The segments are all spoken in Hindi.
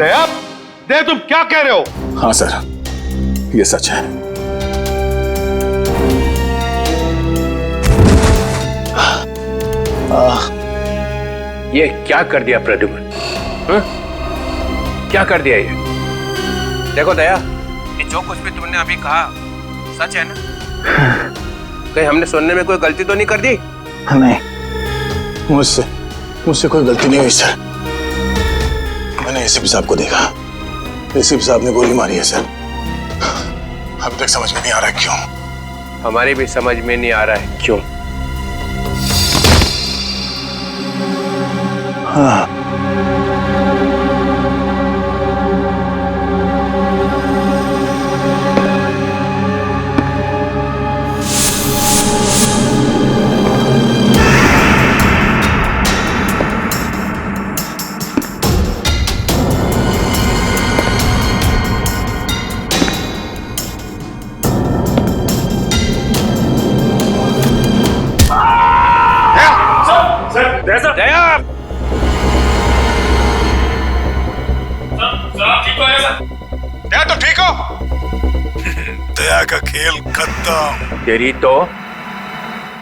दया, दया तुम क्या कह रहे हो? हाँ सर, ये सच है। ये क्या कर दिया प्रद्युम्न? क्या कर दिया ये? देखो दया, ये जो कुछ भी तुमने अभी कहा सच है ना? कहीं हमने सुनने में कोई गलती तो नहीं कर दी? नहीं, मुझसे कोई गलती नहीं हुई सर। मैंने एसीपी साहब को देखा, एसीपी साहब ने गोली मारी है सर। अभी तक समझ में नहीं आ रहा क्यों। हमारी भी समझ में नहीं आ रहा है क्यों। हाँ, दया, दया तो ठीक हो? दया का खेल खत्म। तेरी तो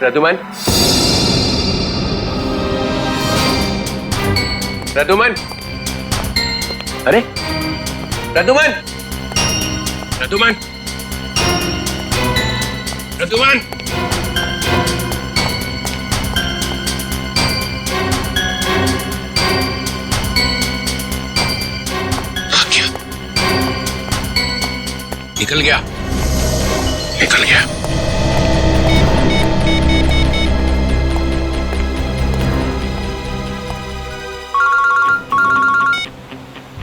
प्रद्युम्न, प्रद्युम्न, अरे प्रद्युम्न, प्रद्युम्न, प्रद्युम्न, निकल गया, निकल गया।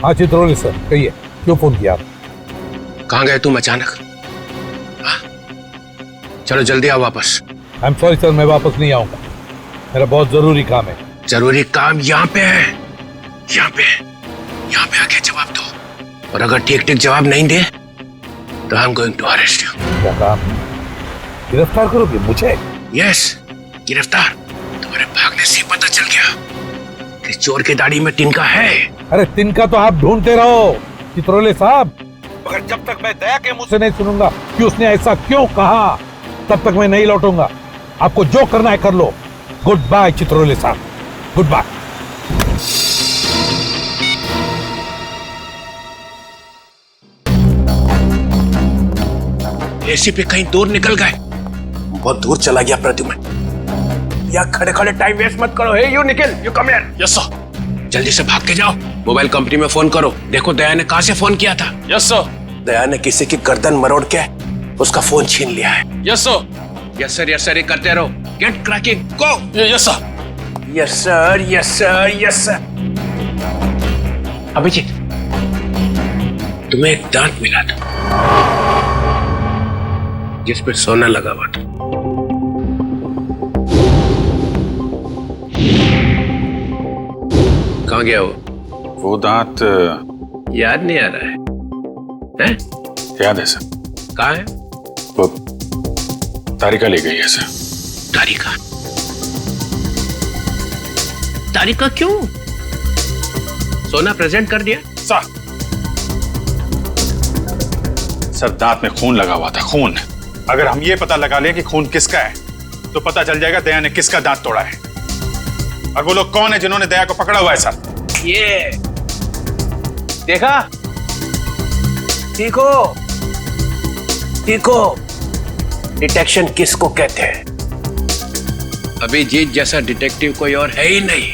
हाँ चित्रोली सर, कहिए क्यों फोन किया? कहाँ गए तुम अचानक? हाँ? चलो जल्दी आओ वापस। आई एम सॉरी सर, मैं वापस नहीं आऊंगा, मेरा बहुत जरूरी काम है। जरूरी काम यहाँ पे है, यहाँ पे, यहाँ पे आके जवाब दो, और अगर ठीक ठीक जवाब नहीं दे तो I am going to arrest you. क्या काम? गिरफ्तार करोगे मुझे? यस, गिरफ्तार। तुम्हारे भागने से पता चल गया कि चोर की दाढ़ी में तिनका है। अरे तिनका तो आप ढूंढते रहो चित्रोले साहब, मगर जब तक मैं दया के मुंह से नहीं सुनूंगा कि उसने ऐसा क्यों कहा, तब तक मैं नहीं लौटूंगा। आपको जो करना है कर लो। गुड बाय चित्रोले साहब, गुड बाय। एसीपी कहीं दूर निकल गए, बहुत दूर चला गया प्रद्युम्न। या खड़े खड़े टाइम वेस्ट मत करो। Hey you Nikhil, you come here. Yes sir. जल्दी से भाग के जाओ, मोबाइल कंपनी में फोन करो, देखो दया ने कहां से फोन किया था। Yes sir. दया ने किसी की गर्दन मरोड़ के उसका फोन छीन लिया है। Yes sir. Yes sir, yes sir, ये करते रहो। Get cracking, go. Yes sir. Yes sir, yes sir, yes sir. Abhijit, तुम्हें एक दांत मिला था जिसपे सोना लगा हुआ था। कहाँ गया वो दांत याद नहीं आ रहा है? याद है सर। कहाँ है? वो तारिका ले गई है सर। तारिका? तारिका क्यों? सोना प्रेजेंट कर दिया? सर दांत में खून लगा हुआ था, खून। अगर हम ये पता लगा लें कि खून किसका है तो पता चल जाएगा दया ने किसका दांत तोड़ा है। और वो लोग कौन है जिन्होंने दया को पकड़ा हुआ है सर? ये देखा, देखो देखो, डिटेक्शन किसको कहते हैं? अभिजीत जैसा डिटेक्टिव कोई और है ही नहीं।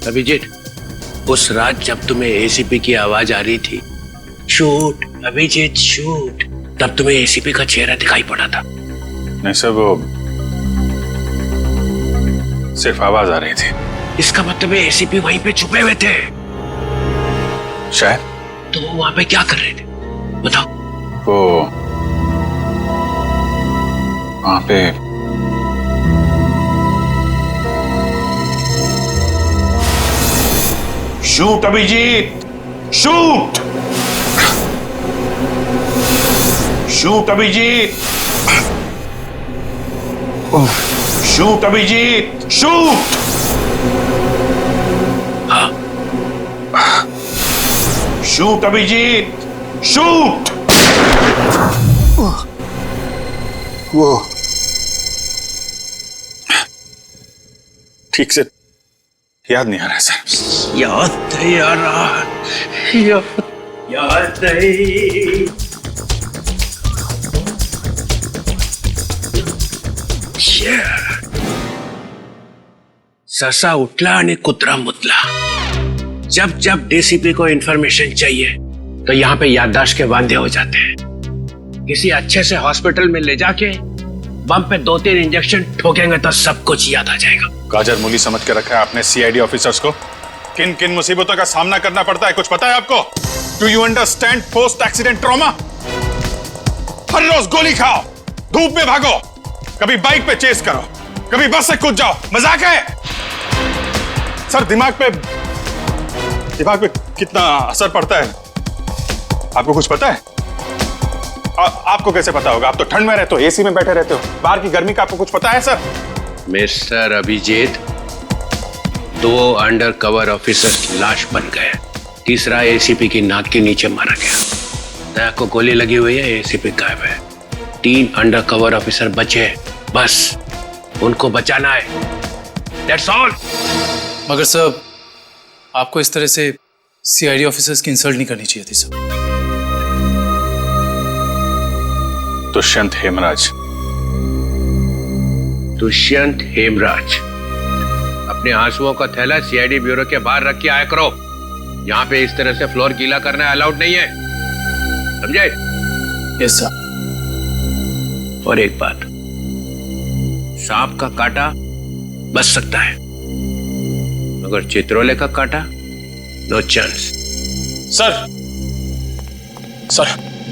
अभिजीत, उस रात जब तुम्हें एसीपी की आवाज आ रही थी, शूट अभिजीत शूट, तब तुम्हें एसीपी का चेहरा दिखाई पड़ा था। नहीं सर, वो सिर्फ आवाज आ रही थी। इसका मतलब है एसीपी वहीं पे छुपे हुए थे। शायद। तो वो वहां पे क्या कर रहे थे बताओ? वो वहां पे shoot Abhijeet, shoot, shoot Abhijeet, shoot Abhijeet, shoot, shoot Abhijeet, shoot. वो ठीक से याद नहीं आ रहा है सर। याद नहीं आ रहा, याद नहीं। ससा उठला आणि कुत्रा मुतला। जब जब डीसीपी को इंफॉर्मेशन चाहिए तो यहाँ पे याददाश्त के वांदे हो जाते हैं। किसी अच्छे से हॉस्पिटल में ले जाके बम पे 2-3 इंजेक्शन ठोकेंगे तो सब कुछ याद आ जाएगा। गाजर मूली समझ के रखा है आपने सीआईडी ऑफिसर्स को। किन किन मुसीबतों का सामना करना पड़ता है कुछ पता है आपको? Do you understand post accident trauma? हर रोज गोली खाओ, धूप में भागो, कभी बाइक पे चेस करो, कभी बस से कूद जाओ, मजाक है? सर दिमाग पे कितना असर पड़ता है आपको कुछ पता है? आपको कैसे पता होगा? आप तो ठंड में रहते हो, एसी में बैठे रहते हो, बाहर की गर्मी का आपको कुछ पता है sir? Mister Abhijeet, 2 undercover officers लाश बन गए, तीसरा एसीपी की नाक के नीचे मारा गया। दया को गोली लगी हुई है, एसीपी गायब है। 3 अंडर कवर ऑफिसर बचे, बस उनको बचाना है। That's all। मगर सर आपको इस तरह से सीआईडी ऑफिसर्स की इंसल्ट नहीं करनी चाहिए थी सर। दुष्यंत हेमराज। दुष्यंत हेमराज, अपने आंसुओं का थैला सीआईडी ब्यूरो के बाहर रख के आया करो। यहाँ पे इस तरह से फ्लोर गीला करना अलाउड नहीं है, समझे? Yes sir. और एक बात, सांप का काटा बच सकता है मगर चित्रोले का काटा नो चांस। सर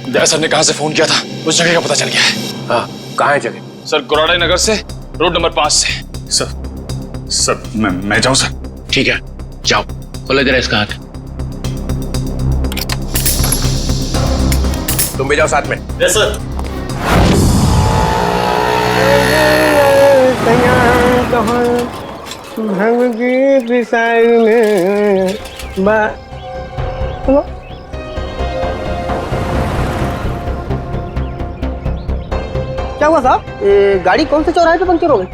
दया सर ने कहां से फोन किया था, उस जगह का पता चल गया है। हाँ, कहाँ है जगह? सर गुराड़े नगर से रोड नंबर 5 से। सर मैं जाऊं सर? ठीक है, जाओ, खोलो जरा इसका हाथ। तुम भी जाओ साथ में। Yes sir. क्या हुआ साहब? गाड़ी कौन से चौराहे पे पंक्चर हो गई?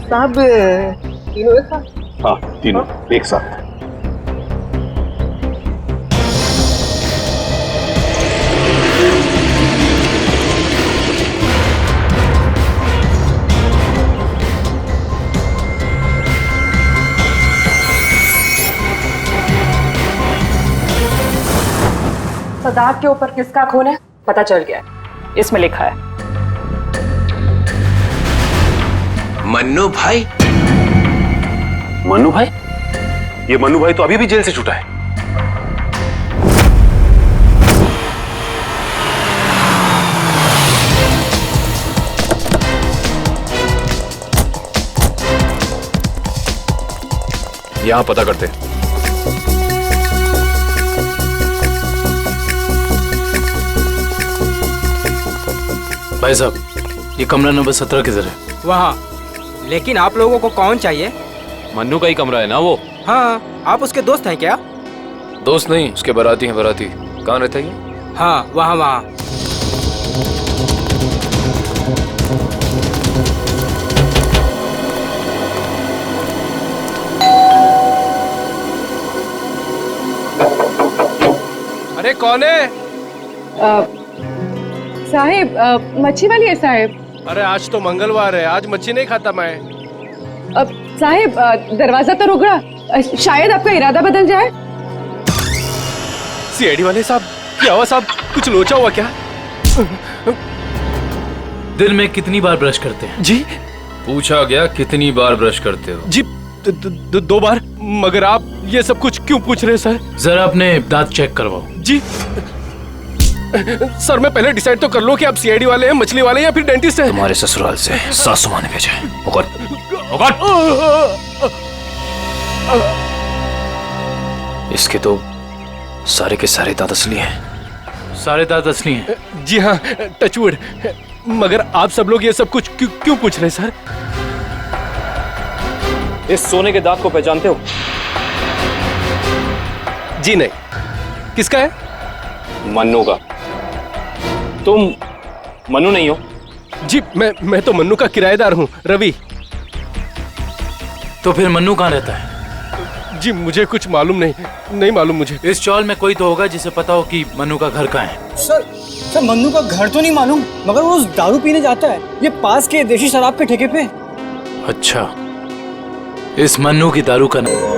साहब तीनों एक साथ? हाँ, तीनों एक साथ। सदाब के ऊपर किसका खून है पता चल गया है, इसमें लिखा है मन्नू भाई। मन्नू भाई? ये मन्नू भाई तो अभी भी जेल से छूटा है। यहां पता करते हैं। भाई साहब, ये कमरा नंबर 17 किधर है? वहाँ। लेकिन आप लोगों को कौन चाहिए? मन्नू का ही कमरा है ना वो? हाँ, आप उसके दोस्त हैं क्या? दोस्त नहीं, उसके बाराती हैं। बाराती कहाँ रहता है ये? हाँ, वहाँ वहाँ। अरे कौन है? साहिब, मच्छी वाली है साहिब। अरे आज तो मंगलवार है, आज मच्छी नहीं खाता मैं। साहिब, दरवाजा तो रुक रहा, शायद आपका इरादा बदल जाए। सीआईडी वाले साहब, क्या हुआ साहब? कुछ लोचा हुआ क्या? दिन में कितनी बार ब्रश करते हैं? जी पूछा गया कितनी बार ब्रश करते हो? जी 2 बार। मगर आप ये सब कुछ क्यों पूछ रहे हैं सर? जरा अपने दांत चेक करवाओ। जी सर, मैं पहले डिसाइड तो कर लो कि आप सीआईडी वाले हैं, मछली वाले हैं या फिर डेंटिस्ट हैं। तुम्हारे ससुराल से सासू माँ ने भेजा है। इसके तो सारे के सारे दांत असली हैं। सारे दांत असली हैं? जी हाँ, टचवुड। मगर आप सब लोग ये सब कुछ क्यों पूछ रहे हैं सर? इस सोने के दांत को पहचानते हो? जी नहीं। किसका है? मन्नू का। तुम मन्नू नहीं हो? जी मैं तो मन्नू का किराएदार हूँ, रवि। तो फिर मन्नू कहाँ रहता है? जी मुझे कुछ मालूम नहीं मालूम मुझे। इस चौल में कोई तो होगा जिसे पता हो कि मन्नू का घर कहाँ है। सर मन्नू का घर तो नहीं मालूम, मगर वो रोज दारू पीने जाता है, ये पास के देशी शराब के ठेके पे। अच्छा, इस मन्नू की दारू का नाम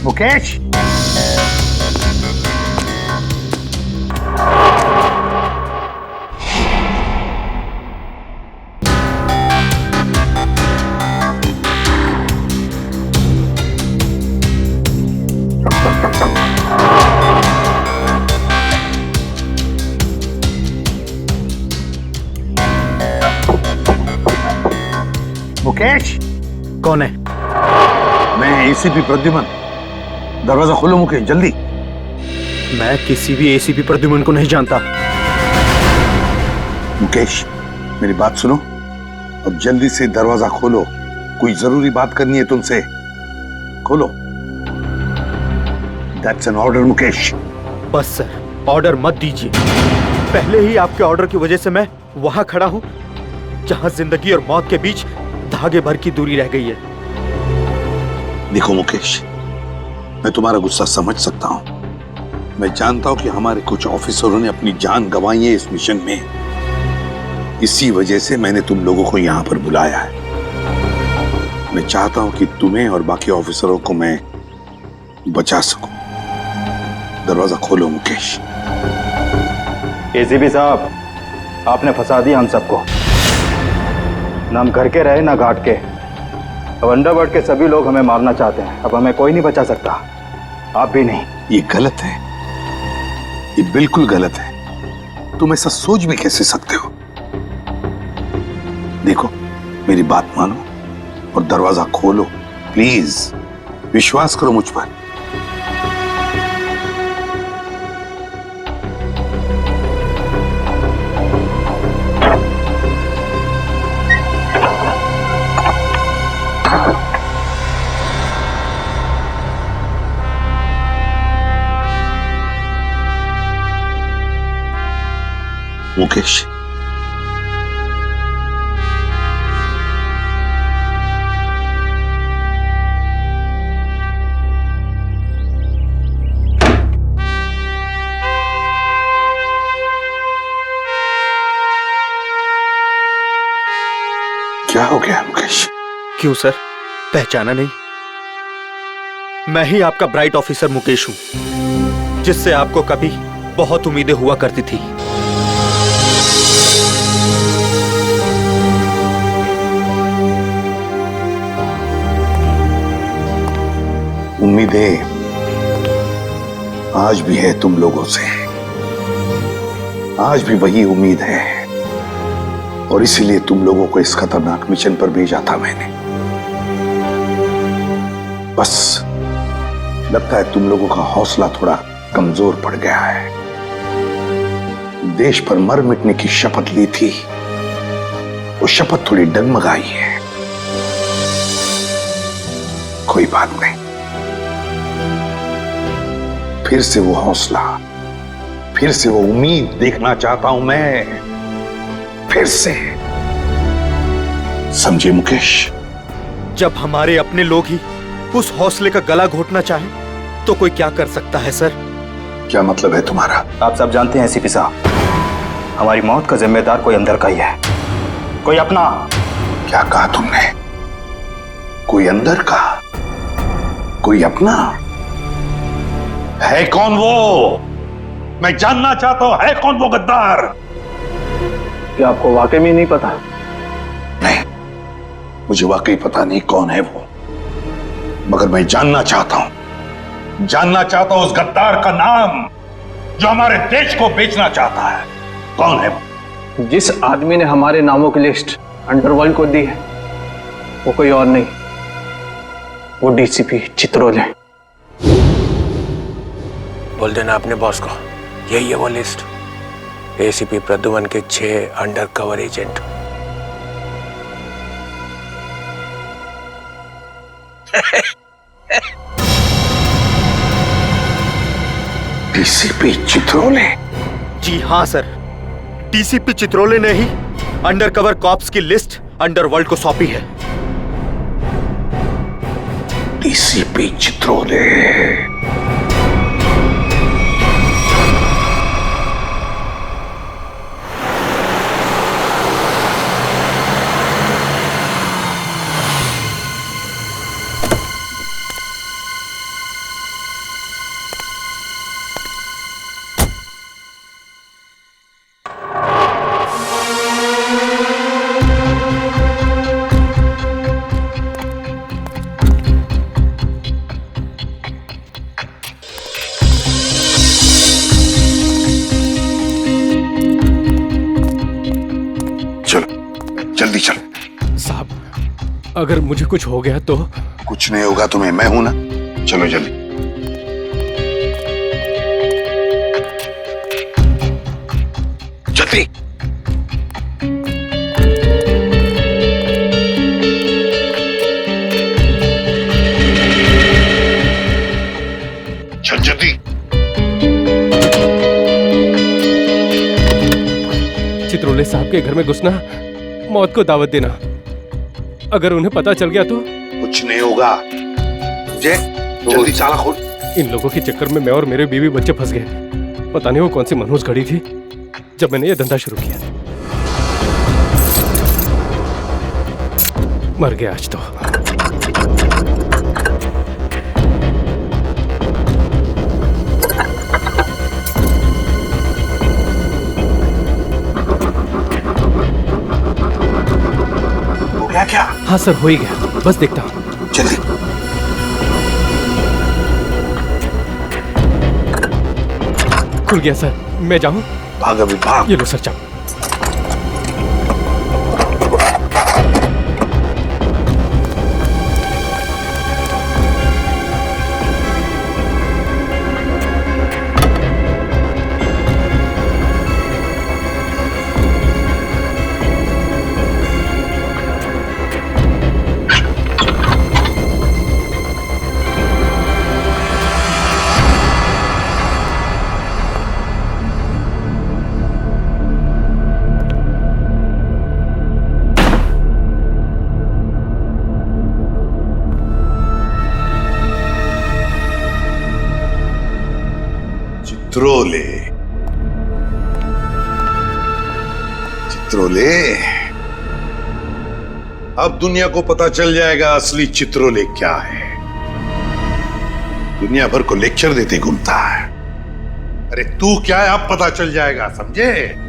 मुकेश, मुकेश। कौन है? मैं एसीपी प्रद्युमन। दरवाजा खोलो मुकेश, जल्दी। मैं किसी भी एसीपी प्रद्युमन को नहीं जानता। मुकेश, मेरी बात सुनो और जल्दी से दरवाजा खोलो। कोई जरूरी बात करनी है तुमसे। खोलो। That's an order Mukesh. बस सर, ऑर्डर मत दीजिए। पहले ही आपके ऑर्डर की वजह से मैं वहां खड़ा हूं जहां जिंदगी और मौत के बीच धागे भर की दूरी रह गई है। देखो मुकेश, मैं तुम्हारा गुस्सा समझ सकता हूं। मैं जानता हूं कि हमारे कुछ ऑफिसरों ने अपनी जान गंवाई है इस मिशन में। इसी वजह से मैंने तुम लोगों को यहां पर बुलाया है। मैं चाहता हूं कि तुम्हें और बाकी ऑफिसरों को मैं बचा सकूं। दरवाजा खोलो मुकेश। एसीपी साहब, आपने फंसा दिया हम सबको। ना हम घर के रहे ना घाट के। अब अंडरवर्ल्ड के सभी लोग हमें मारना चाहते हैं। अब हमें कोई नहीं बचा सकता, आप भी नहीं। ये गलत है, ये बिल्कुल गलत है। तुम ऐसा सोच भी कैसे सकते हो? देखो, मेरी बात मानो और दरवाजा खोलो प्लीज। विश्वास करो मुझ पर। मुकेश, क्या हो गया मुकेश? क्यों सर, पहचाना नहीं? मैं ही आपका ब्राइट ऑफिसर मुकेश हूं, जिससे आपको कभी बहुत उम्मीदें हुआ करती थी। उम्मीदें आज भी है तुम लोगों से। आज भी वही उम्मीद है और इसीलिए तुम लोगों को इस खतरनाक मिशन पर भेजा था मैंने। बस लगता है तुम लोगों का हौसला थोड़ा कमजोर पड़ गया है। देश पर मर मिटने की शपथ ली थी, वो शपथ थोड़ी डगमगाई है। कोई बात नहीं, फिर से वो हौसला, फिर से वो उम्मीद देखना चाहता हूं मैं, फिर से। समझे मुकेश? जब हमारे अपने लोग ही उस हौसले का गला घोटना चाहे तो कोई क्या कर सकता है सर? क्या मतलब है तुम्हारा? आप सब जानते हैं एसीपी साहब, हमारी मौत का जिम्मेदार कोई अंदर का ही है, कोई अपना। क्या कहा तुमने? कोई अंदर का, कोई अपना? है कौन वो? मैं जानना चाहता हूं, है कौन वो गद्दार? क्या आपको वाकई में नहीं पता? नहीं, मुझे वाकई पता नहीं कौन है वो, मगर मैं जानना चाहता हूं उस गद्दार का नाम जो हमारे देश को बेचना चाहता है। कौन है वो? जिस आदमी ने हमारे नामों की लिस्ट अंडरवर्ल्ड को दी है वो कोई और नहीं, वो डीसीपी चित्रोल है। बोल देना अपने बॉस को, यही है वो लिस्ट। एसीपी प्रद्युमन के 6 undercover agent. DCP Chitrole? जी हाँ सर, डीसीपी चित्रोले ने ही अंडरकवर कॉप्स की लिस्ट अंडरवर्ल्ड को सौंपी है। डीसीपी चित्रोले? जल्दी चलो। साहब, अगर मुझे कुछ हो गया तो? कुछ नहीं होगा तुम्हें, मैं हूं ना। चलो जल्दी। जल्दी। चल जल्दी। चित्रोले साहब के घर में घुसना, मौत को दावत देना। अगर उन्हें पता चल गया तो? कुछ नहीं होगा। जय, जल्दी चाला खोल। इन लोगों के चक्कर में मैं और मेरे बीवी बच्चे फंस गए। पता नहीं वो कौन सी मनहूस घड़ी थी जब मैंने ये धंधा शुरू किया। मर गया आज तो। क्या? हाँ सर, हो ही गया, बस देखता हूँ। जल्दी। खुल गया सर, मैं जाऊँ? भाग अभी, भाग। ये लो सर, जाओ। चित्रोले, चित्रोले, अब दुनिया को पता चल जाएगा असली चित्रोले क्या है। दुनिया भर को लेक्चर देते घूमता है। अरे तू क्या है, अब पता चल जाएगा, समझे?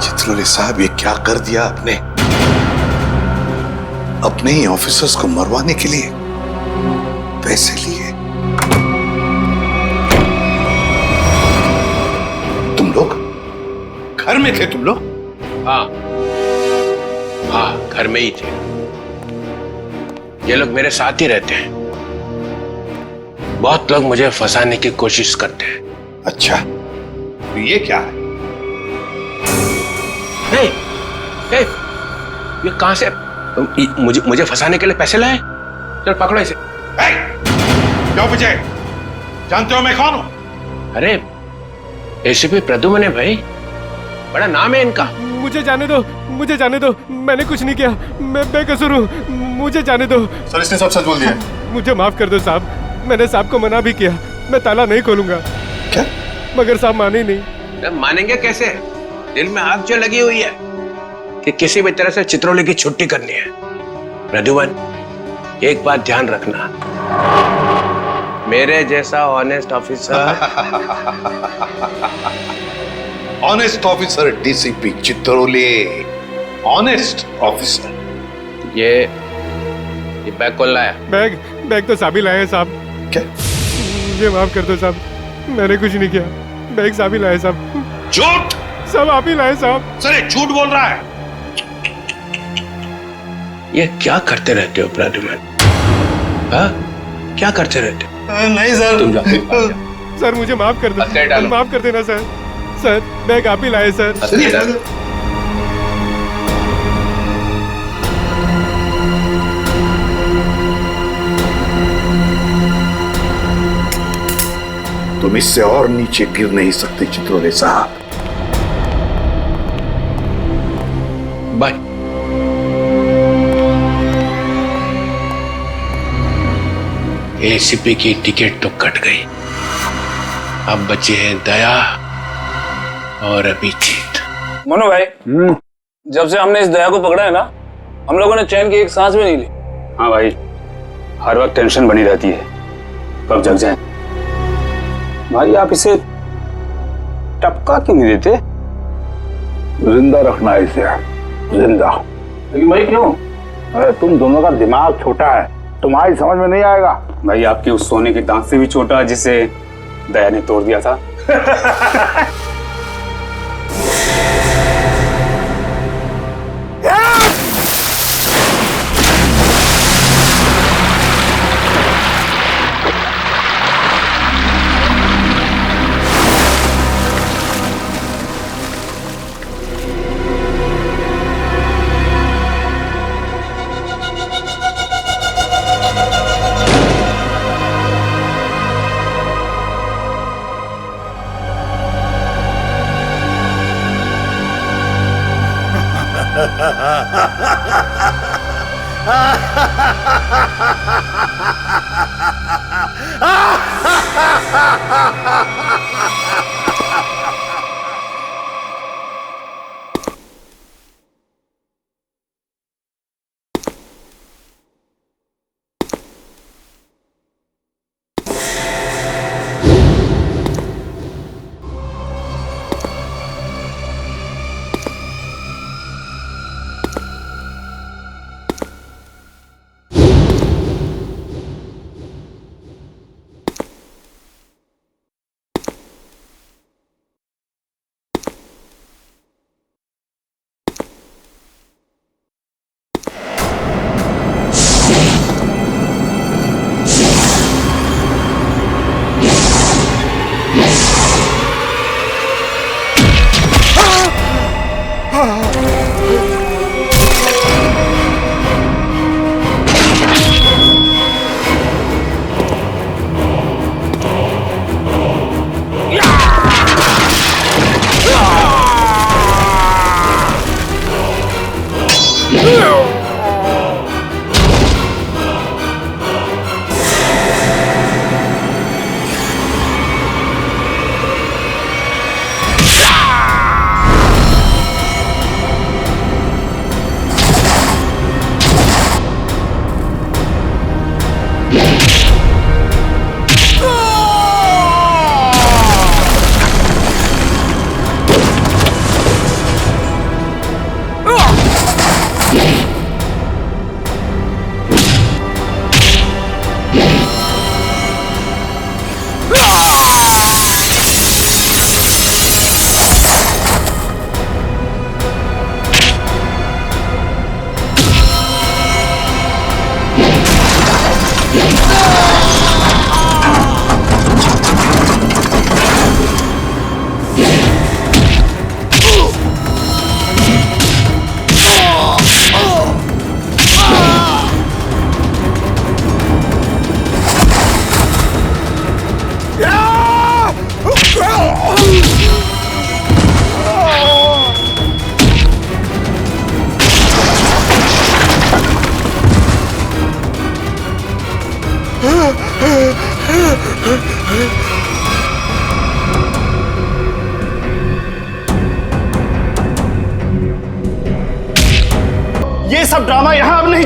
चित्रोले साहब, ये क्या कर दिया आपने? अपने ही ऑफिसर्स को मरवाने के लिए पैसे लिए। तुम लोग घर में थे? तुम लोग? हाँ हाँ, घर में ही थे। ये लोग मेरे साथ ही रहते हैं। बहुत लोग मुझे फंसाने की कोशिश करते हैं। अच्छा, तो ये क्या है? हे, हे, ये कहां से? मुझे फंसाने के लिए पैसे लाए? चल पकड़ो इसे। क्यों विजय? जानते हो मैं कौन हूं? अरे एसीपी प्रद्युम्न है भाई, बड़ा नाम है इनका। मुझे जाने दो, मुझे जाने दो, मैंने कुछ नहीं किया, मैं बेकसूर हूँ, मुझे जाने दो। सर, इसने सब सच बोल दिया। मुझे माफ कर दो साहब, मैंने साहब को मना भी किया, मैं ताला नहीं खोलूंगा। क्या? मगर साहब माने ही नहीं। मानेंगे कैसे? दिल में आग जो लगी हुई है कि किसी भी तरह से चित्रोले की छुट्टी करनी है। प्रद्युम्न, एक बात ध्यान रखना, मेरे जैसा honest officer honest officer DCP Chitrole, honest officer. ये बैग कौन लाया? बैग तो साहब ही लाए साहब। क्या? मुझे माफ कर दो साहब, मैंने कुछ नहीं किया, बैग साहब ही लाए साहब। झूठ! सब आप ही लाए साहब। सर, ये झूठ बोल रहा है। ये क्या करते रहते हो प्रद्युम्न? हाँ, क्या करते रहते हो? नहीं सर। तुम जाओ। सर मुझे माफ कर दो, माफ कर देना सर। सर बैग आप ही लाए सर। तुम इससे और नीचे गिर नहीं सकते चित्रोले साहब। बाय। एसीपी की टिकट तो कट गई, अब बचे हैं दया और अभिजीत। मनु भाई, जब से हमने इस दया को पकड़ा है ना, हम लोगों ने चैन की एक सांस भी नहीं ली। हाँ भाई, हर वक्त टेंशन बनी रहती है, कब जग जाए। भाई आप इसे टपका क्यों नहीं देते? जिंदा रखना है इसे, जिंदा। लेकिन भाई क्यों? अरे तुम दोनों का दिमाग छोटा है, तुम्हारी समझ में नहीं आएगा। भाई आपके उस सोने के दांत से भी छोटा जिसे दया ने तोड़ दिया था।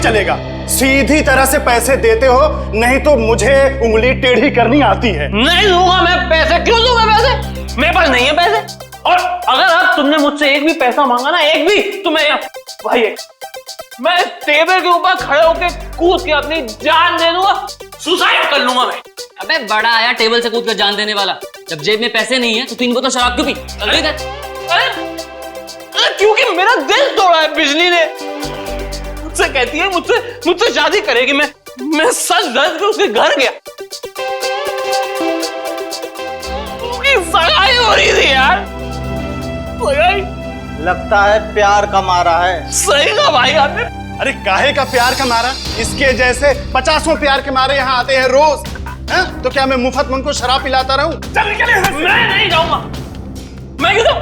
चलेगा। सीधी तरह से पैसे देते हो, नहीं तो मुझे उंगली टेढ़ी करनी आती है। नहीं दूंगा मैं पैसे। क्यों दूंगा पैसे? मेरे पास नहीं है पैसे। और अगर अब तुमने मुझसे एक भी पैसा मांगा ना, एक भी, तो मैं टेबल के ऊपर खड़े होकर कूद के अपनी जान दे दूंगा, सुसाइड कर लूंगा मैं। अबे बड़ा आया टेबल से कूद कर जान देने वाला। जब जेब में पैसे नहीं है तो 3 बोतल शराब क्यों पी? क्योंकि मेरा दिल तोड़ा है बिजली ने। मुझसे कहती है मुझसे शादी करेगी। मैं सच दर्द के उसके घर गया, उसकी सगाई हो रही थी यार। लगता है प्यार का मारा है। सही कहा भाई आपने। अरे काहे का प्यार का मारा? इसके जैसे 50 प्यार के मारे यहाँ आते हैं रोज। तो क्या मैं मुफ्त में उनको शराब पिलाता रहूं? मैं नहीं जाऊंगा। मैं क्यों?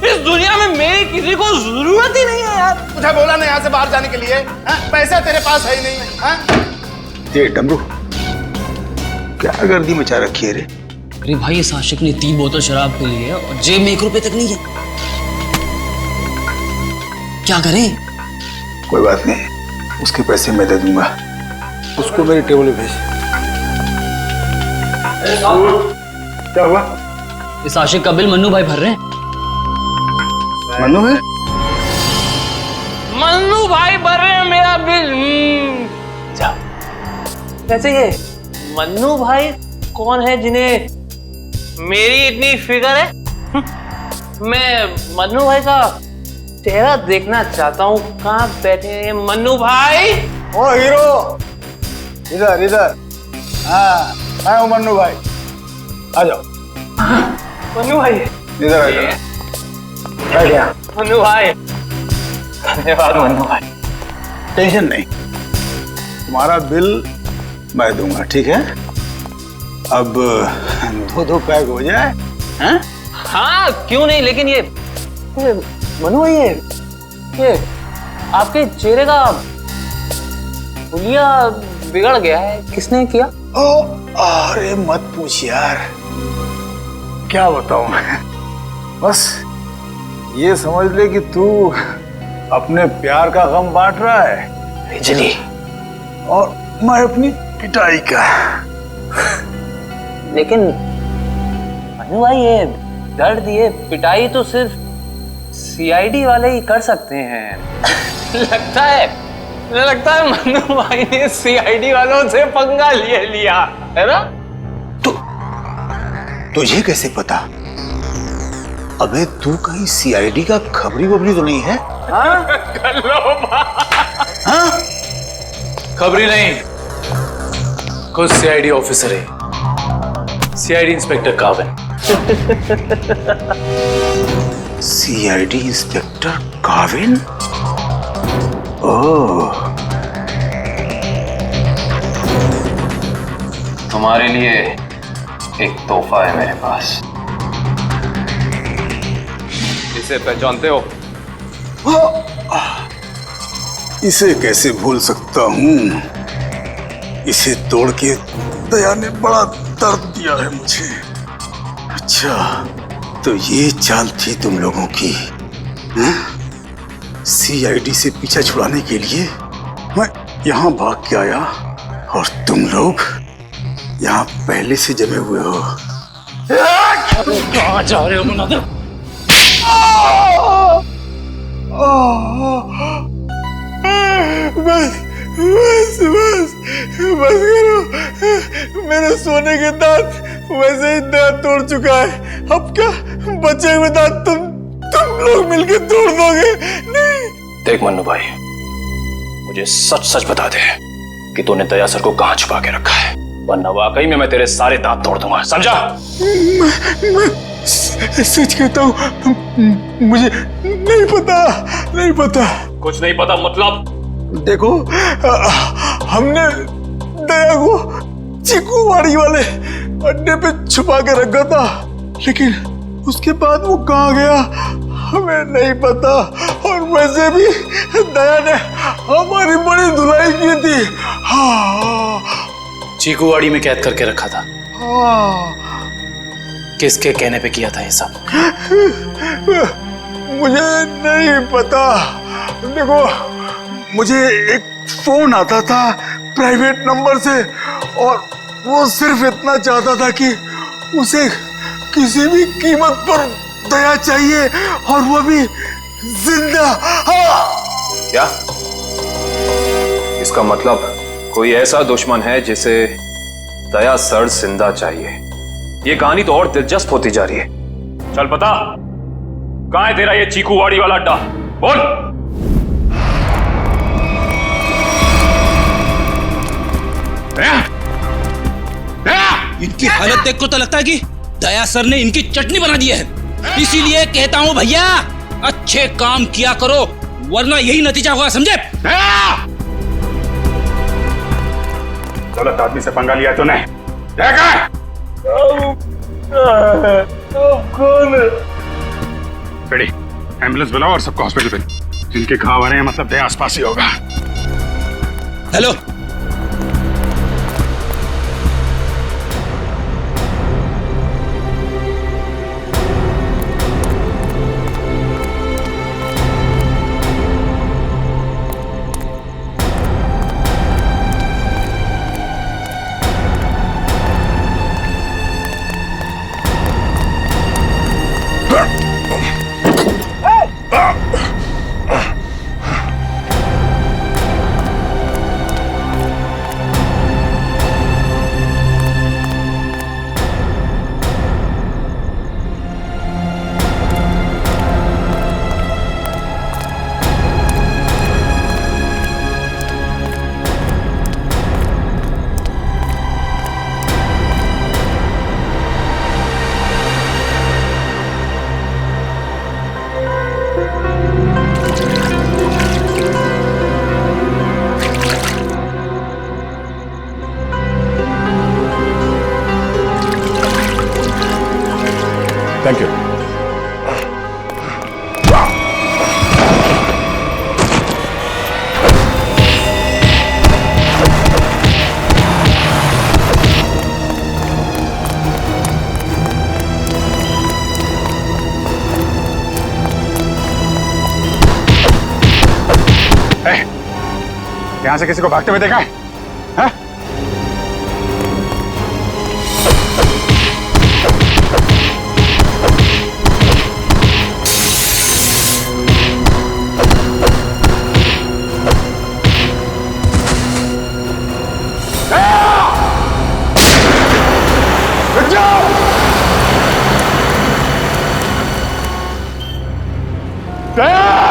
इस दुनिया में मेरी किसी को जरूरत ही नहीं है यार। मुझे बोला ना यहाँ से बाहर जाने के लिए। पैसा तेरे पास है ही नहीं। ये डमरू क्या गर्दी मचा रखी है रे? अरे भाई इस आशिक ने 3 बोतल शराब पी ली है और जेब में 1 रुपए तक नहीं है। क्या करें? कोई बात नहीं, उसके पैसे मैं दे दूंगा। उसको मेरे टेबल पे भेज। क्या हुआ? इस आशिक का बिल मन्नू भाई भर रहे हैं। मन्नू है? मन्नू भाई भर रहे हैं मेरा बिल। वैसे ये मन्नू भाई कौन है जिन्हें मेरी इतनी फिक्र है? मैं मन्नू भाई का चेहरा देखना चाहता हूँ। कहाँ बैठे हैं मन्नू भाई? ओ हीरो, इधर। हाँ, मैं हूँ मन्नू भाई। आ जाओ। मन्नू भाई इधर आ जाओ। बैठ जा। मन्नू भाई, धन्यवाद मन्नू भाई। टेंशन नहीं, तुम्हारा बिल मैं दूंगा, ठीक है? अब 2 पैक हो जाए। हैं? हाँ क्यों नहीं, लेकिन ये मनु भाई ये आपके चेहरे का हुलिया बिगड़ गया है। किसने किया? अरे मत पूछ यार, क्या बताऊं मैं। बस ये समझ ले कि तू अपने प्यार का गम बांट रहा है बिजली, और मैं अपनी पिटाई का। लेकिन मनु भाई ये दर्द, ये पिटाई तो सिर्फ सीआईडी वाले ही कर सकते हैं। लगता है मन्नू भाई ने सीआईडी वालों से पंगा लिया है ना? तुझे कैसे पता? अबे तू कहीं सीआईडी का खबरी वबरी तो नहीं है? हाँ? खबरी नहीं, खुद सीआईडी ऑफिसर है, CID inspector Kabin. CID inspector Kavin? Oh, तुम्हारे लिए एक तोहफा है मेरे पास। इसे पहचानते हो? इसे कैसे भूल सकता हूँ? इसे तोड़ के दया ने बड़ा दर्द दिया है मुझे। अच्छा, तो ये चाल थी तुम लोगों की? सीआईडी से पीछा छुड़ाने के लिए मैं यहाँ भाग के आया और तुम लोग यहाँ पहले से जमे हुए हो। कहाँ जा रहे हो मुनादिर? बस करो। मेरे सोने के दांत वैसे ही दांत तोड़ चुका है। अब क्या बचे हुए दांत तुम लोग मिलकर तोड़ दोगे? नहीं। देख मन्नू भाई, मुझे सच सच बता दे कि तूने दया सर को कहाँ छुपा के रखा है, वरना वाकई में मैं तेरे सारे दांत तोड़ दूंगा, समझा? मैं सच कहता हूँ, मुझे नहीं पता। कुछ नहीं पता मतलब? देखो, हमने दया को चीकूवाड़ी वाले अड्डे पे छुपा के रखा था, लेकिन उसके बाद वो कहाँ गया हमें नहीं पता। और वैसे भी दया ने हमारी बड़ी धुलाई की थी। हाँ, चीकूवाड़ी में कैद करके रखा था। हाँ। किसके कहने पे किया था ये सब? मुझे नहीं पता। देखो, मुझे एक फोन आता था प्राइवेट नंबर से और वो सिर्फ इतना चाहता था कि उसे किसी भी कीमत पर दया चाहिए और वो भी जिंदा। क्या इसका मतलब कोई ऐसा दुश्मन है जिसे दया सर जिंदा चाहिए? ये कहानी तो और दिलचस्प होती जा रही है। चल पता कहां है तेरा ये चीकूवाड़ी वाला अड्डा? बोल। इनकी हालत देख को तो लगता है कि दया सर ने इनकी चटनी बना दी है। इसीलिए कहता हूं भैया, अच्छे काम किया करो वरना यही नतीजा होगा, समझे? गलत आदमी से पंगा लिया तूने। कौन है? बेटी, एम्बुलेंस बुलाओ और सबको हॉस्पिटल पे। जिनके घाव आ रहे हैं मतलब दया आसपास ही होगा। Hello, thank you. यहां से किसी को भागते हुए देखा है? हाँ? दया!